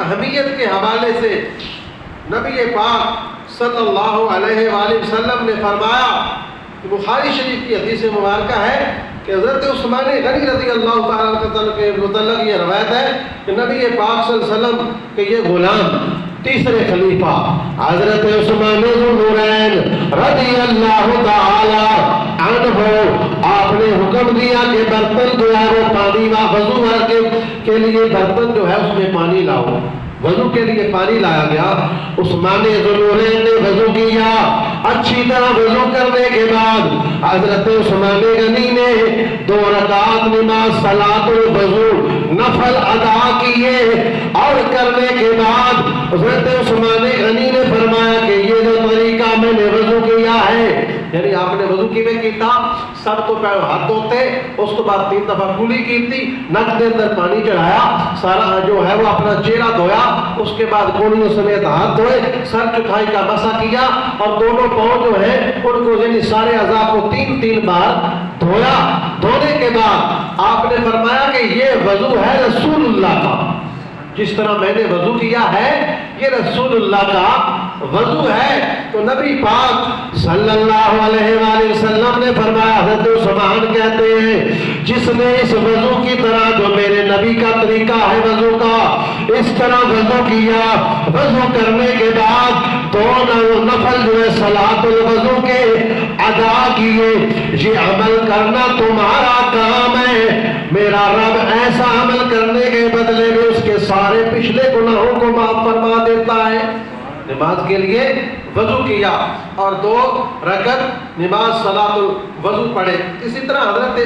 اہمیت کے حوالے سے نبی پاک صلی اللہ علیہ وآلہ وسلم نے فرمایا کہ بخاری شریف کی حدیث مبارکہ ہے کہ حضرت عثمان غنی رضی اللہ تعالیٰ کے متعلق یہ روایت ہے کہ نبی پاک صلی اللہ علیہ وسلم کہ یہ غلام تیسرے خلیفہ حضرت عثمان ذو النورین رضی اللہ تعالی عنہ آپ نے حکم دیا کہ برتن جو ہے وہ پانی وضو کے لیے برتن جو ہے اس میں پانی لاؤ. وضو کے لیے پانی لایا گیا. عثمان ذو النورین نے وضو کیا. اچھی طرح وضو کرنے کے بعد حضرت عثمان غنی نے 2 رکعت نماز صلاۃ الوضو نفل ادا کیے اور کرنے کے بعد حضرت عثمان غنی نے فرمایا کہ یہ جو طریقہ میں نے وضو کیا ہے یعنی آپ نے وضو کی میں کیتا سب تو پہلے ہاتھ دھوتے اس کے بعد 3 دفعہ کلی کیتی نک کے اندر پانی چڑھایا سارا جو ہے وہ اپنا چہرہ دھویا اس کے بعد کونیوں سمیت ہاتھ دھوئے سر چوتھائی کا مسح کیا اور دونوں پاؤں جو ہیں ان کو یعنی سارے اعضاء کو 3 بار دھویا. دھونے کے بعد آپ نے فرمایا کہ یہ وضو ہے رسول اللہ کا. جس طرح میں نے وضو کیا ہے یہ رسول اللہ کا وضو ہے. تو نبی پاک صلی اللہ علیہ وآلہ وسلم نے فرمایا حضرت عثمان کہتے ہیں جس نے اس وضو کی طرح جو میرے نبی کا طریقہ ہے وضو کا اس طرح وضو کیا وضو کرنے کے بعد 2 نفل جو ہے صلاۃ الوضو کے ادا کیے. یہ عمل کرنا تمہارا کام ہے. میرا رب ایسا عمل کرنے کے بدلے میں اس کے سارے پچھلے گناہوں کو معاف فرما دیتا ہے. نماز کے لیے وضو کیا اور 2 رکعت نماز صلاۃ الوضو پڑھے. اسی طرح حضرت